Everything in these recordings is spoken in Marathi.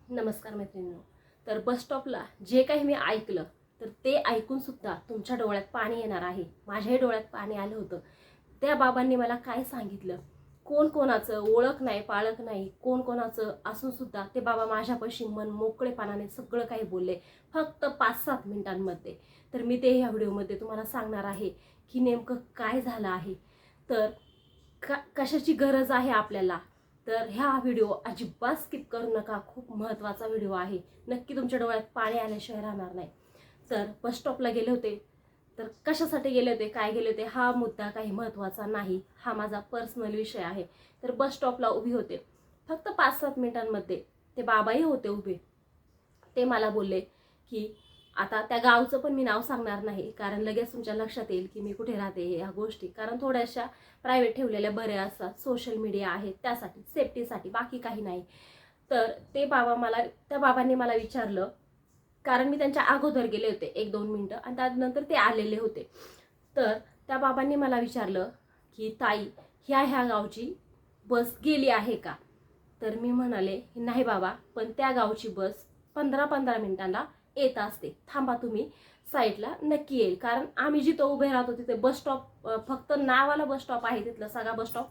नमस्कार मैत्रिणींनो. तर बस स्टॉपला जे काही मी ऐकलं तर ते ऐकून सुद्धा तुमच्या डोळ्यात पाणी येणार आहे. माझ्याही डोळ्यात पाणी आलं होतं. त्या बाबांनी मला काय सांगितलं, कोण कोणाचं ओळख नाही पाळख नाही, कोण कोणाचं असून सुद्धा ते बाबा माझ्यापाशी मन मोकळेपणाने सगळं काही बोलले, फक्त 5-7 मिनिटांमध्ये. तर मी ते ह्या व्हिडिओमध्ये तुम्हाला सांगणार आहे की नेमकं काय झालं आहे, तर कशाची गरज आहे आपल्याला. तर ह्या व्हिडिओ अजिबात स्किप करू नका. खूप महत्त्वाचा व्हिडिओ आहे. नक्की तुमच्या डोळ्यात पाणी आल्याशिवाय राहणार नाही. तर बस स्टॉपला गेले होते. तर कशासाठी गेले होते, काय गेले होते, हा मुद्दा काही महत्त्वाचा नाही. हा माझा पर्सनल विषय आहे. तर बस स्टॉपला उभी होते. फक्त 5-7 मिनिटांमध्ये ते बाबाही होते उभे. ते मला बोलले की आता त्या गावचं पण मी नाव सांगणार नाही, कारण लगेच तुमच्या लक्षात येईल की मी कुठे राहते ह्या गोष्टी, कारण थोड्याशा प्रायव्हेट ठेवलेल्या बऱ्या असतात. सोशल मीडिया आहे त्यासाठी, सेफ्टीसाठी, बाकी काही नाही. तर त्या बाबांनी मला विचारलं, कारण मी त्यांच्या अगोदर गेले होते 1-2 मिनिटं आणि त्यानंतर ते आलेले होते. तर त्या बाबांनी मला विचारलं की ताई, ह्या गावची बस गेली आहे का? तर मी म्हणाले नाही बाबा, पण त्या गावची बस 15-15 मिनिटांना येत असते. थांबा तुम्ही साईडला, नक्की येईल. कारण आम्ही जिथं उभे राहतो तिथे बस स्टॉप फक्त नावाला बस स्टॉप आहे. तिथलं सगळा बस स्टॉप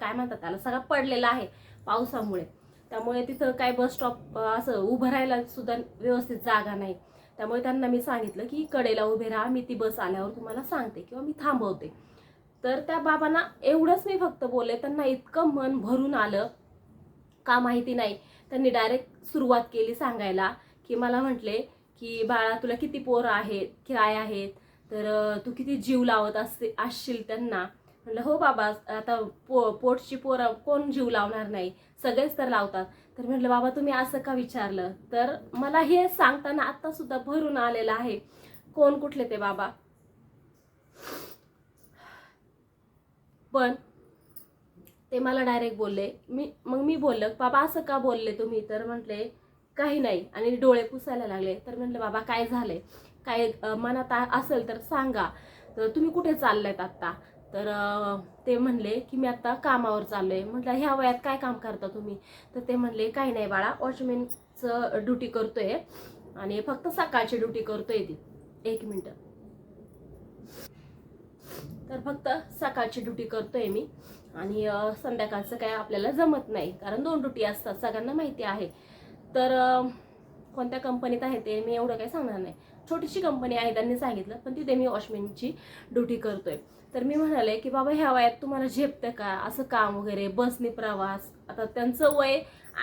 काय म्हणतात त्याला, सगळा पडलेला आहे पावसामुळे. त्यामुळे तिथं काय बस स्टॉप असं उभं राहायला सुद्धा व्यवस्थित जागा नाही. त्यामुळे त्यांना मी सांगितलं की कडेला उभे राहा, मी ती बस आल्यावर तुम्हाला सांगते किंवा मी थांबवते. तर त्या बाबांना एवढंच मी फक्त बोलले. त्यांना इतकं मन भरून आलं का माहिती नाही. त्यांनी डायरेक्ट सुरुवात केली सांगायला की मला म्हटले की बाळा, तुला किती पोरं आहेत, काय आहेत, तर तू किती जीव लावत असशील त्यांना. म्हटलं हो बाबा, आता पोटची पोरं कोण जीव लावणार नाही, सगळेच तर लावतात. तर म्हटलं बाबा तुम्ही असं का विचारलं. तर मला हे सांगताना आता सुद्धा भरून आलेलं आहे. कोण कुठले ते बाबा. पण ते मला डायरेक्ट बोलले. मग मी बोललं बाबा असं का बोलले तुम्ही. तर म्हटले काही नाही आणि डोळे पुसायला लागले. तर म्हटलं बाबा काय झालंय, काय मनात असेल तर सांगा. तर तुम्ही कुठे चाललायत आत्ता. तर ते म्हणले की मी आता कामावर चाललोय. म्हटलं ह्या वयात काय काम करता तुम्ही. तर ते म्हणले काही नाही बाळा, वॉचमॅनचं ड्युटी करतोय आणि फक्त सकाळची ड्युटी करतोय ती. 1 मिनिट. तर फक्त सकाळची ड्युटी करतोय मी आणि संध्याकाळचं काय आपल्याला जमत नाही, कारण 2 ड्युटी असतात, सगळ्यांना माहिती आहे. तर कोणत्या कंपनीत आहे ते मी एवढं काही सांगणार नाही. छोटीशी कंपनी आहे त्यांनी सांगितलं, पण तिथे मी वॉचमॅनची ड्युटी करतोय. तर मी म्हणाले की बाबा ह्या वयात तुम्हाला झेपतं का असं काम वगैरे, बसने प्रवास. आता त्यांचं वय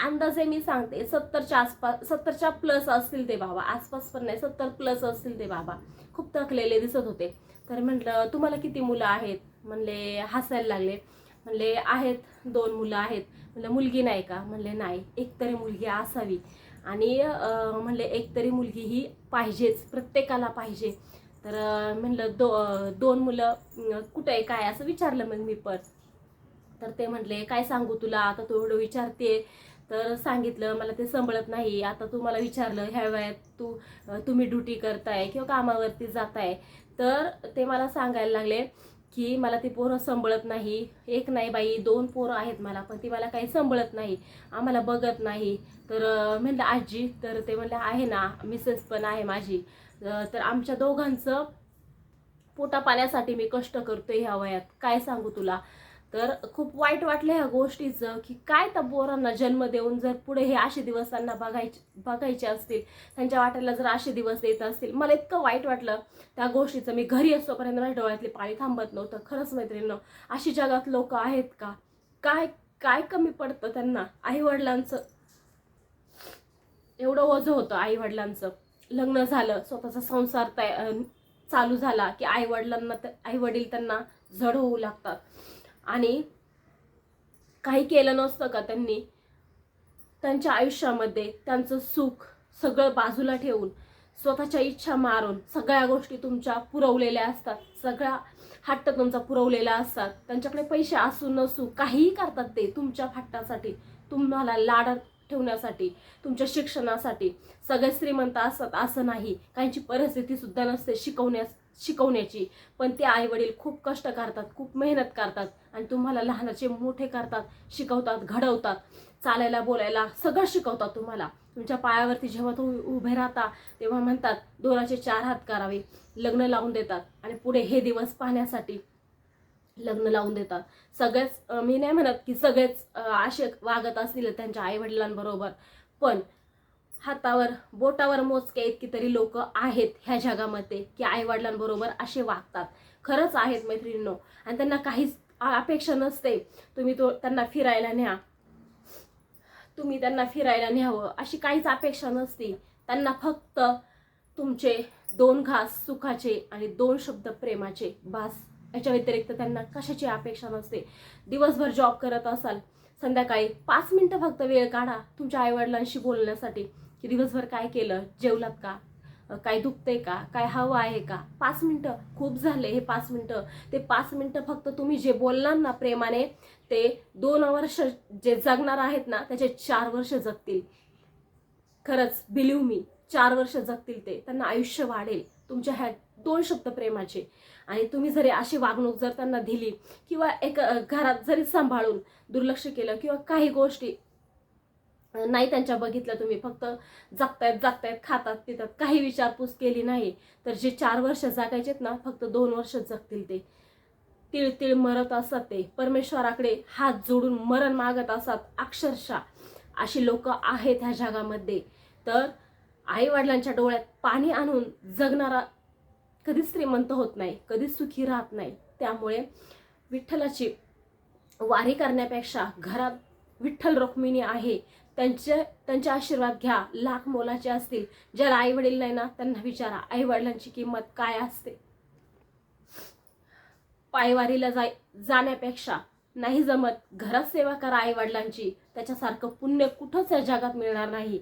अंदाजे मी सांगते 70च्या आसपास, 70च्या प्लस असतील ते बाबा, आसपास पण नाही, 70 प्लस असतील ते बाबा. खूप थकलेले दिसत होते. तर म्हटलं तुम्हाला किती मुलं आहेत. म्हणले हसायला लागले. म्हणले आहेत 2 मुलं आहेत. म्हणलं मुलगी नाही का. म्हणले नाही, एक तरी मुलगी असावी आणि म्हणले एक तरी मुलगी ही पाहिजेच, प्रत्येकाला पाहिजे. तर म्हणलं 2 मुलं कुठं आहे काय असं विचारलं मग मी पण. तर ते म्हटले काय सांगू तुला, आता तू एवढं विचारते. तर सांगितलं मला ते संभळत नाही. आता तू मला विचारलं ह्या वयात तुम्ही ड्युटी करताय किंवा कामावरती जाताय. तर ते मला सांगायला लागले की मला ती पोरं संभळत नाही. एक नाही बाई, 2 पोरं आहेत मला, पण ती मला काही संभळत नाही, आम्हाला बघत नाही. तर म्हणलं आजी. तर ते म्हणले आहे ना, मिसेस पण आहे माझी. तर आमच्या दोघांचं पोटा पाण्यासाठी मी कष्ट करतोय ह्या वयात, काय सांगू तुला. तर खूप वाईट वाटलं ह्या गोष्टीचं की काय त्या पोरांना जन्म देऊन जर पुढे हे असे दिवस त्यांना बघायचे असतील, त्यांच्या वाट्याला जर असे दिवस येत असतील. मला इतकं वाईट वाटलं त्या गोष्टीचं. मी घरी असतोपर्यंत माझ्या डोळ्यातले पाणी थांबत नव्हतं. खरंच मैत्रिणींनो, अशी जगात लोक आहेत का. काय काय कमी पडतं त्यांना. आईवडिलांचं एवढं ओझं होतं. आईवडिलांचं लग्न झालं, स्वतःचा संसार चालू झाला की आईवडील त्यांना जड होऊ लागतात. आणि काही केलं नसतं का त्यांनी त्यांच्या आयुष्यामध्ये, त्यांचं सुख सगळं बाजूला ठेवून, स्वतःच्या इच्छा मारून सगळ्या गोष्टी तुमच्या पुरवलेल्या असतात, सगळा हट्ट तुमचा पुरवलेला असतात. त्यांच्याकडे पैसे असू नसू काहीही करतात ते तुमच्या हट्टासाठी, तुम्हाला लाडात ठेवण्यासाठी, तुमच्या शिक्षणासाठी. सगळे श्रीमंत असतात असं नाही, काहींची परिस्थिती सुद्धा नसते शिकवण्याची. पण ते आई वडील खूप कष्ट करतात, खूप मेहनत करतात आणि तुम्हाला लहानाचे मोठे करतात, शिकवतात, घडवतात. चालायला बोलायला सगळं शिकवतात तुम्हाला. तुमच्या पायावरती जेव्हा तुम्ही उभे राहता तेव्हा म्हणतात 2 4 हात करावे, लग्न लावून देतात आणि पुढे हे दिवस पाहण्यासाठी लग्न लावून देतात. सगळेच मी नाही म्हणत की सगळेच असे वागत असतील त्यांच्या आई वडिलांबरोबर, पण हातावर बोटावर मोजके इतकी तरी लोक आहेत ह्या जगामध्ये की आई वडिलांबरोबर असे वागतात. खरंच आहेत मैत्रिणींनो. आणि त्यांना काहीच अपेक्षा नसते तुम्ही त्यांना फिरायला न्या, तुम्ही त्यांना फिरायला न्यावं अशी काहीच अपेक्षा नसते. त्यांना फक्त तुमचे 2 घास सुखाचे आणि 2 शब्द प्रेमाचे बास. याच्या व्यतिरिक्त त्यांना कशाची अपेक्षा नसते. दिवसभर जॉब करत असाल, संध्याकाळी 5 मिनिटं फक्त वेळ काढा तुमच्या आईवडिलांशी बोलण्यासाठी की दिवसभर काय केलं, जेवलात का, काय दुखतंय का, काय हवं आहे का. 5 मिनिटं खूप झाले हे 5 मिनिटं. ते 5 मिनिटं फक्त तुम्ही जे बोलणार ना प्रेमाने, ते 2 वर्ष जे जगणार आहेत ना त्याचे 4 वर्ष जगतील. खरंच बिलीव्ह मी, 4 वर्ष जगतील ते. त्यांना आयुष्य वाढेल तुमच्या ह्या 2 शब्द प्रेमाचे. आणि तुम्ही जरी अशी वागणूक जर त्यांना दिली किंवा एक घरात जरी सांभाळून दुर्लक्ष केलं किंवा काही गोष्टी नाही त्यांच्या बघितलं, तुम्ही फक्त जगतायत खातात पितात, काही विचारपूस केली नाही, तर जे 4 वर्ष जगायचेत ना फक्त 2 वर्ष जगतील ते. तिळ तिळ मरत असतात ते, परमेश्वराकडे हात जोडून मरण मागत असतात अक्षरशः. अशी लोक आहेत ह्या जगामध्ये. तर आई वडिलांच्या डोळ्यात पाणी आणून जगणारा कधीच श्रीमंत होत नाही, कधीच सुखी राहत नाही. त्यामुळे विठ्ठलाची वारी करण्यापेक्षा घरात विठ्ठल रुक्मिणी आहे त्यांचे आशीर्वाद घ्या. लाख मोलाचे असतील. ज्याला आई वडील नाही ना त्यांना विचारा आई वडिलांची किंमत काय असते. पायवारीला जाण्यापेक्षा नाही जमत घरात सेवा करा आई वडिलांची. त्याच्यासारखं पुण्य कुठंच या जगात मिळणार नाही.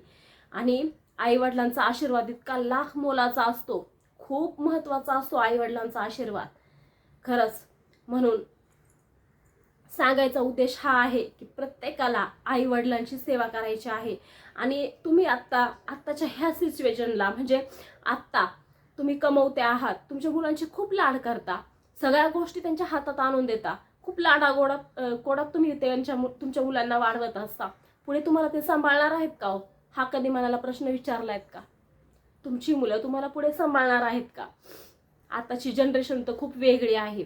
आणि आई वडिलांचा आशीर्वाद इतका लाख मोलाचा असतो, खूप महत्वाचा असतो आई वडिलांचा आशीर्वाद खरंच. म्हणून सांगायचा उद्देश हा आहे की प्रत्येकाला आई वडिलांची सेवा करायची आहे. आणि तुम्ही आत्ताच्या ह्या सिच्युएशनला म्हणजे आत्ता तुम्ही कमवते आहात, तुमच्या मुलांची खूप लाड करता, सगळ्या गोष्टी त्यांच्या हातात आणून देता, खूप कोडात तुम्ही तुमच्या मुलांना वाढवत असता. पुढे तुम्हाला ते सांभाळणार आहेत का हो? हा कधी मनाला प्रश्न विचारलायत का? तुमची मुलं तुम्हाला पुढे सांभाळणार आहेत का? आताची जनरेशन तर खूप वेगळी आहे.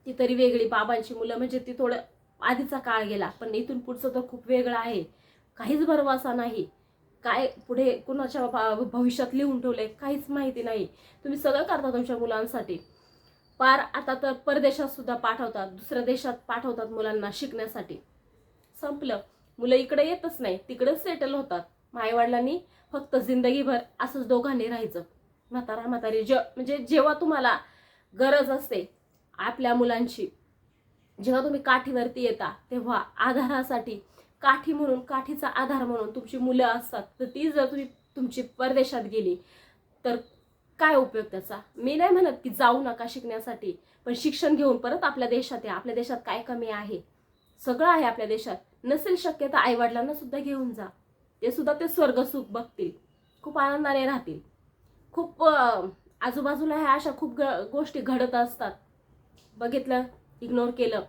ती तरी वेगळी, बाबांची मुलं म्हणजे ती थोडं आधीचा काळ गेला, पण इथून पुढचं तर खूप वेगळं आहे. काहीच भरवसा नाही, काय पुढे कुणाच्या भविष्यात लिहून ठेवलंय काहीच माहिती नाही. तुम्ही सगळं करता तुमच्या मुलांसाठी. पार आता तर परदेशात सुद्धा पाठवतात, दुसऱ्या देशात पाठवतात मुलांना शिकण्यासाठी. संपलं, मुलं इकडे येतच नाही, तिकडेच सेटल होतात. आईवडिलांनी फक्त जिंदगीभर असंच दोघांनी राहायचं. म्हातारी म्हणजे जेव्हा तुम्हाला गरज असते आपल्या मुलांची, जेव्हा तुम्ही काठीवरती येता तेव्हा आधारासाठी काठी म्हणून, काठीचा आधार म्हणून तुमची मुलं असतात. तर ती जर तुमची परदेशात गेली तर काय उपयोग त्याचा? मी नाही म्हणत की जाऊ नका शिकण्यासाठी, पण शिक्षण घेऊन परत आपल्या देशात या. आपल्या देशात काय कमी आहे? सगळं आहे आपल्या देशात. नसेल शक्य तर आई वडिलांना सुद्धा घेऊन जा, ते सुद्धा ते स्वर्ग सुख बघतील, खूप आनंदाने राहतील. खूप आजूबाजूला ह्या अशा खूप गोष्टी घडत असतात, बघितलं, इग्नोर केलं.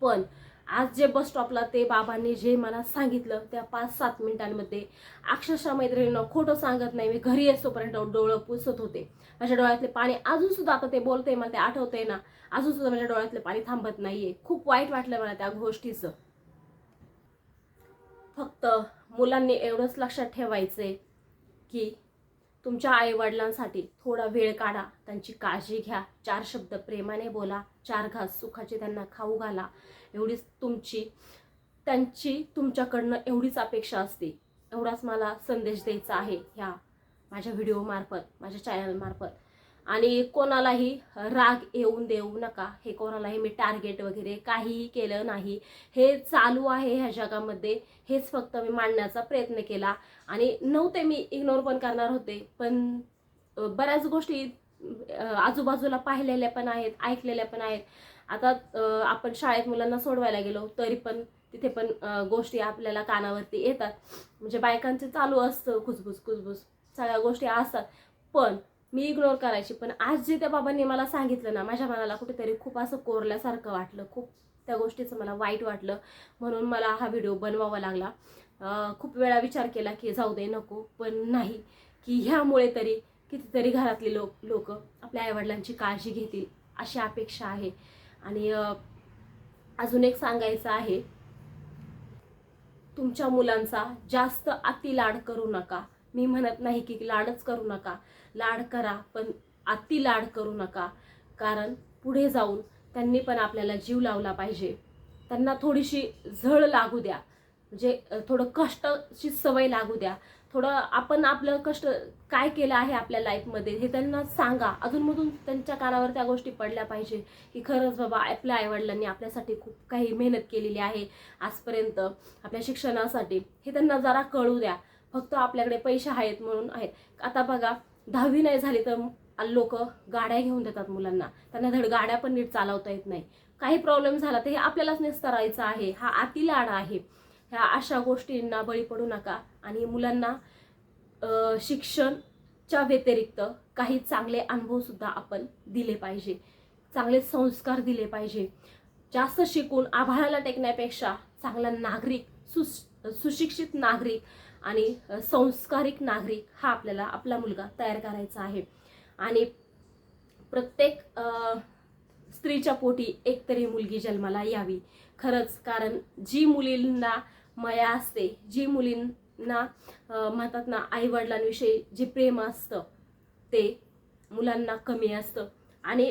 पण आज जे बस स्टॉपला ते बाबांनी जे मला सांगितलं त्या 5-7 मिनिटांमध्ये, अक्षरशः मैत्रिणींना खोटं सांगत नाही, मी घरी येतोपर्यंत डोळं पुसत होते. माझ्या डोळ्यातले पाणी अजून सुद्धा, आता ते बोलते मला ते आठवतंय ना, अजून सुद्धा माझ्या डोळ्यातले पाणी थांबत नाहीये. खूप वाईट वाटलं मला त्या गोष्टीचं. फक्त मुलांनी एवढंच लक्षात ठेवायचंय की तुमच्या आई वडिलांसाठी थोडा वेळ काढा, त्यांची काळजी घ्या, 4 शब्द प्रेमाने बोला, 4 घास सुखाचे त्यांना खाऊ घाला. एवढीच त्यांची तुमच्याकडनं एवढीच अपेक्षा असते. एवढाच मला संदेश द्यायचा आहे ह्या माझ्या व्हिडिओ मार्फत, माझ्या चॅनल मार्फत. आणि कोणालाही राग येऊन देऊ नका. हे कोणालाही मी टार्गेट वगैरे काहीही केलं नाही. हे चालू आहे ह्या जगामध्ये, हेच फक्त मी मांडण्याचा प्रयत्न केला. आणि नव्हते मी इग्नोर पण करणार होते, पण बऱ्याच गोष्टी आजूबाजूला पाहिलेल्या पण आहेत, ऐकलेल्या पण आहेत. आता आपण शाळेत मुलांना सोडवायला गेलो तरी पण तिथे पण गोष्टी आपल्याला कानावरती येतात. म्हणजे बायकांचे चालू असतं कुजबुज सगळ्या गोष्टी असतात, पण मी इग्नोर करायची. पण आज जे त्या बाबांनी मला सांगितलं ना, माझ्या मनाला कुठेतरी खूप असं कोरल्यासारखं वाटलं. खूप त्या गोष्टीचं मला वाईट वाटलं, म्हणून मला हा व्हिडिओ बनवावा लागला. खूप वेळा विचार केला की जाऊ दे नको, पण नाही, की ह्यामुळे तरी कितीतरी घरातले लोक आपल्या आईवडिलांची काळजी घेतील अशी अपेक्षा आहे. आणि अजून एक सांगायचं आहे, तुमच्या मुलांचा जास्त अति लाड करू नका. मी म्हणत नाही की लाडच करू नका, लाड करा, पण अति लाड करू नका. कारण पुढे जाऊन त्यांनी पण आपल्याला जीव लावला पाहिजे. त्यांना थोडीशी झळ लागू द्या, म्हणजे थोडं कष्टाची सवय लागू द्या. थोडं आपण आपलं कष्ट काय केलं आहे आपल्या लाईफमध्ये हे त्यांना सांगा. अधूनमधून त्यांच्या कानावर त्या गोष्टी पडल्या पाहिजे की खरंच बाबा आपल्या आईवडिलांनी आपल्यासाठी खूप काही मेहनत केलेली आहे आजपर्यंत आपल्या शिक्षणासाठी, हे त्यांना जरा कळू द्या. फक्त आपल्याकडे पैसे आहेत म्हणून आहेत. आता बघा 10वी नाही झाली तर लोक गाड्या घेऊन देतात मुलांना, त्यांना धड गाड्या पण नीट चालवता येत नाही. काही प्रॉब्लेम झाला तर हे आपल्यालाच निस्तरायचं आहे. हा अतिलाड आहे. ह्या अशा गोष्टींना बळी पडू नका. आणि मुलांना शिक्षणच्या व्यतिरिक्त काही चांगले अनुभव सुद्धा आपण दिले पाहिजे, चांगले संस्कार दिले पाहिजे. जास्त शिकून आभाळाला टेकण्यापेक्षा चांगला नागरिक, सुशिक्षित नागरिक आणि संस्कारिक नागरिक हा आपल्याला आपला मुलगा तयार करायचा आहे. आणि प्रत्येक स्त्रीच्या पोटी एक तरी मुलगी जन्माला यावी खरंच. कारण जी मुलींना माया असते, जी मुलींना म्हणतात ना आईवडिलांविषयी जे प्रेम असतं ते मुलांना कमी असतं. आणि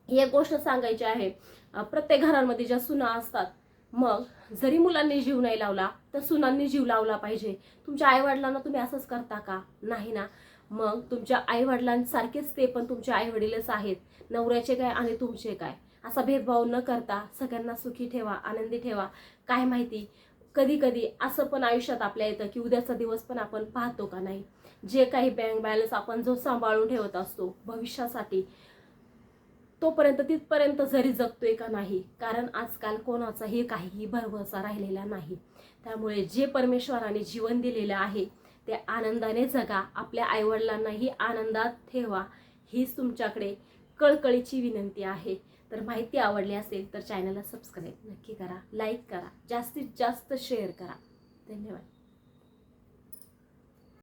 एक गोष्ट सांगायची आहे, प्रत्येक घरांमध्ये ज्या सुना असतात, मग जरी मुलांनी जीव नाही लावला तर सुनांनी जीव लावला पाहिजे. तुमच्या आईवडिलांना तुम्ही असंच करता का? नाही ना. मग तुमच्या आईवडिलांसारखेच ते पण तुमचे आईवडीलच आहेत. नवऱ्याचे काय आणि तुमचे काय असा भेदभाव न करता सगळ्यांना सुखी ठेवा, आनंदी ठेवा. काय माहिती कधी कधी असं पण आयुष्यात आपल्या येतं की उद्याचा दिवस पण आपण पाहतो का नाही. जे काही बँक बॅलन्स आपण जो सांभाळून ठेवत असतो भविष्यासाठी, तोपर्यंत तिथपर्यंत जरी जगतोय का नाही. कारण आजकाल कोणाचाही काहीही भरवसा राहिलेला नाही. त्यामुळे जे परमेश्वराने जीवन दिलेलं आहे ते आनंदाने जगा, आपल्या आईवडिलांनाही आनंदात ठेवा, हीच तुमच्याकडे कळकळीची विनंती आहे. तर माहिती आवडली असेल तर चॅनलला सबस्क्राईब नक्की करा, लाईक करा, जास्तीत जास्त शेअर करा. धन्यवाद.